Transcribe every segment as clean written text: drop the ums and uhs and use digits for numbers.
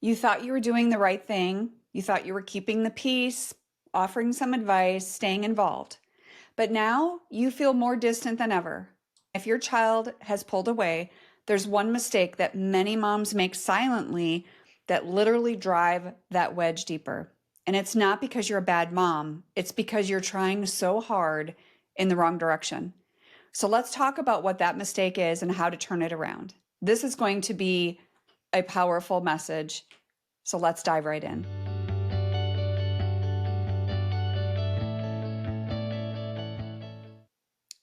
You thought you were doing the right thing. You thought you were keeping the peace, offering some advice, staying involved. But now you feel more distant than ever. If your child has pulled away, there's one mistake that many moms make silently that literally drive that wedge deeper. And it's not because you're a bad mom, it's because you're trying so hard in the wrong direction. So let's talk about what that mistake is and how to turn it around. This is going to be a powerful message. So let's dive right in.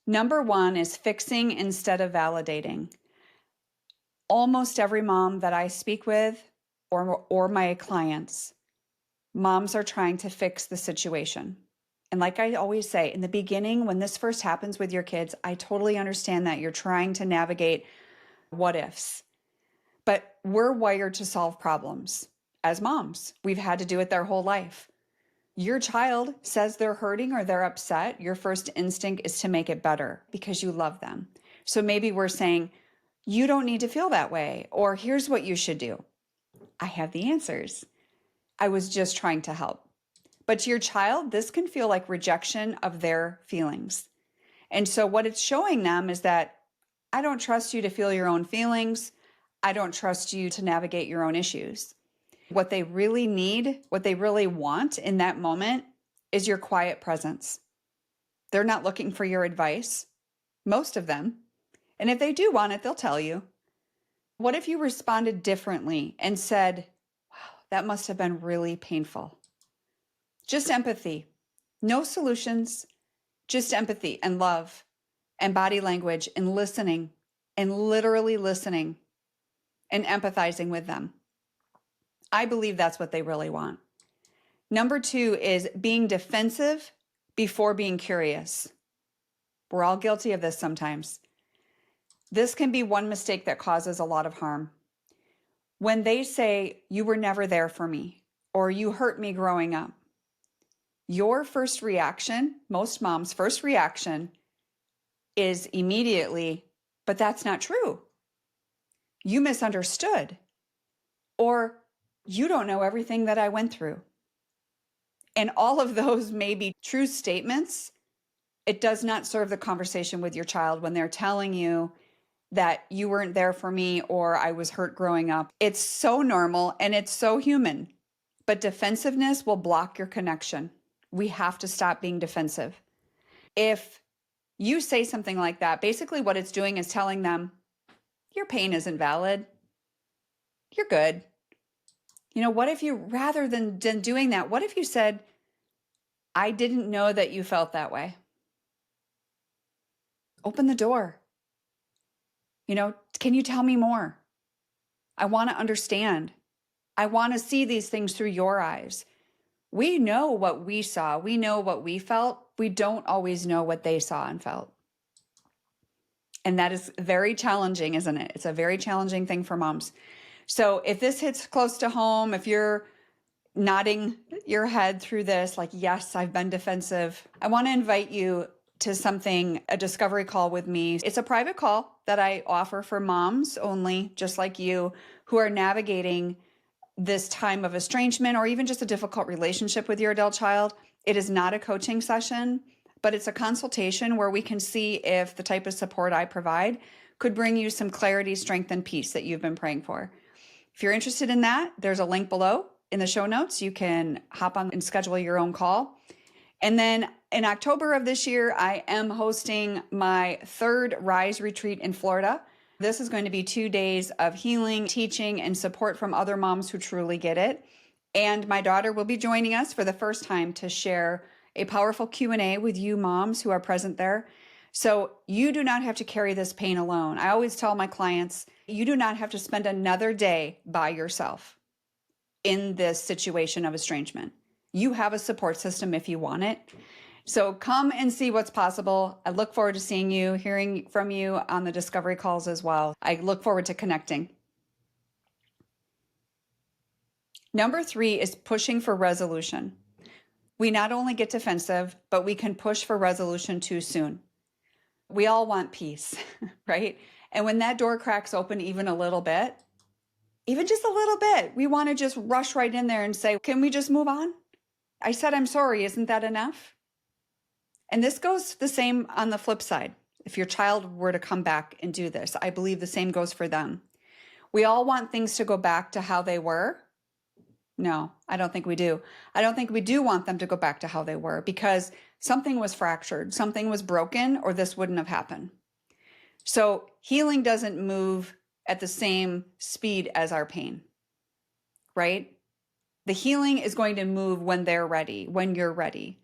Number one is fixing instead of validating. Almost every mom that I speak with or my clients, moms are trying to fix the situation. And like I always say, in the beginning, when this first happens with your kids, I totally understand that you're trying to navigate what ifs. But we're wired to solve problems as moms. We've had to do it their whole life. Your child says they're hurting or they're upset. Your first instinct is to make it better because you love them. So maybe we're saying, you don't need to feel that way, or here's what you should do. I have the answers. I was just trying to help. But to your child, this can feel like rejection of their feelings. And so what it's showing them is that I don't trust you to feel your own feelings. I don't trust you to navigate your own issues. What they really need, what they really want in that moment is your quiet presence. They're not looking for your advice, most of them. And if they do want it, they'll tell you. What if you responded differently and said, wow, that must have been really painful? Just empathy, no solutions, just empathy and love and body language and listening and literally listening and empathizing with them. I believe that's what they really want. Number two is being defensive before being curious. We're all guilty of this sometimes. This can be one mistake that causes a lot of harm. When they say, you were never there for me, or you hurt me growing up, your first reaction, most moms' first reaction is immediately, but that's not true. You misunderstood. Or you don't know everything that I went through. And all of those may be true statements. It does not serve the conversation with your child when they're telling you that you weren't there for me or I was hurt growing up. It's so normal and it's so human. But defensiveness will block your connection. We have to stop being defensive. If you say something like that, basically what it's doing is telling them, your pain isn't valid. You're good. What if you, rather than doing that, what if you said, I didn't know that you felt that way? Open the door. Can you tell me more? I want to understand. I want to see these things through your eyes. We know what we saw. We know what we felt. We don't always know what they saw and felt. And that is very challenging, isn't it? It's a very challenging thing for moms. So if this hits close to home, if you're nodding your head through this, like, yes, I've been defensive, I want to invite you to a discovery call with me. It's a private call that I offer for moms only, just like you, who are navigating this time of estrangement or even just a difficult relationship with your adult child. It is not a coaching session, but it's a consultation where we can see if the type of support I provide could bring you some clarity, strength, and peace that you've been praying for. If you're interested in that, there's a link below in the show notes. You can hop on and schedule your own call. And then in October of this year, I am hosting my third Rise retreat in Florida. This is going to be 2 days of healing, teaching, and support from other moms who truly get it. And my daughter will be joining us for the first time to share a powerful Q&A with you moms who are present there. So you do not have to carry this pain alone. I always tell my clients, you do not have to spend another day by yourself in this situation of estrangement. You have a support system if you want it. So come and see what's possible. I look forward to seeing you, hearing from you on the discovery calls as well. I look forward to connecting. Number 3 is pushing for resolution. We not only get defensive, but we can push for resolution too soon. We all want peace, right? And when that door cracks open even a little bit, even just a little bit. We want to just rush right in there and say, can we just move on? I said, I'm sorry. Isn't that enough? And this goes the same on the flip side. If your child were to come back and do this, I believe the same goes for them. We all want things to go back to how they were. No, I don't think we do. I don't think we do want them to go back to how they were because something was fractured, something was broken, or this wouldn't have happened. So healing doesn't move at the same speed as our pain, right? The healing is going to move when they're ready, when you're ready.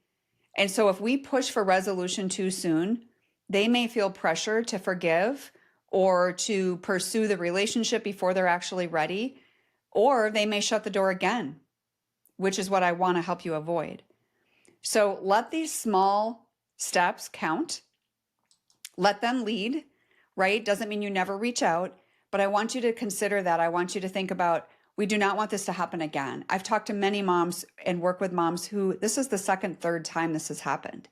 And so if we push for resolution too soon, they may feel pressure to forgive or to pursue the relationship before they're actually ready, or they may shut the door again, which is what I want to help you avoid. So let these small steps count. Let them lead, right? Doesn't mean you never reach out, but I want you to consider that. I want you to think about, we do not want this to happen again. I've talked to many moms and work with moms who this is the second, third time this has happened.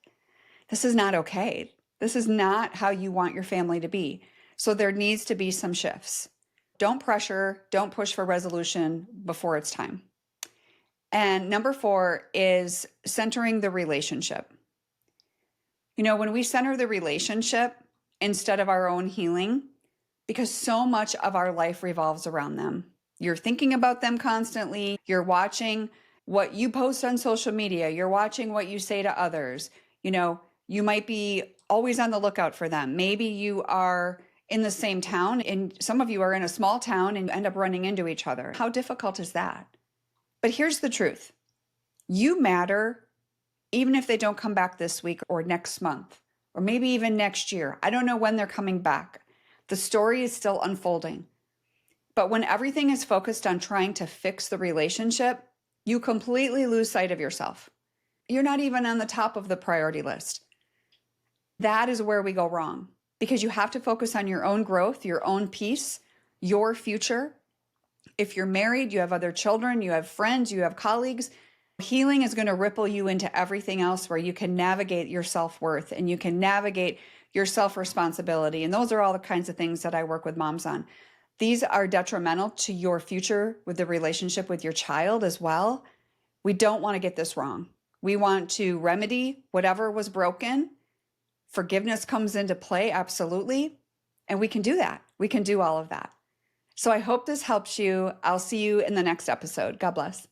This is not okay. This is not how you want your family to be. So there needs to be some shifts. Don't pressure, don't push for resolution before it's time. And number 4 is centering the relationship. You know, when we center the relationship instead of our own healing, because so much of our life revolves around them. You're thinking about them constantly. You're watching what you post on social media. You're watching what you say to others. You know, you might be always on the lookout for them. Maybe you are in the same town and some of you are in a small town and end up running into each other. How difficult is that? But here's the truth. You matter even if they don't come back this week or next month, or maybe even next year. I don't know when they're coming back. The story is still unfolding. But when everything is focused on trying to fix the relationship, you completely lose sight of yourself. You're not even on the top of the priority list. That is where we go wrong because you have to focus on your own growth, your own peace, your future. If you're married, you have other children, you have friends, you have colleagues, healing is going to ripple you into everything else where you can navigate your self-worth and you can navigate your self-responsibility. And those are all the kinds of things that I work with moms on. These are detrimental to your future with the relationship with your child as well. We don't want to get this wrong. We want to remedy whatever was broken. Forgiveness comes into play, absolutely. And we can do that. We can do all of that. So I hope this helps you. I'll see you in the next episode. God bless.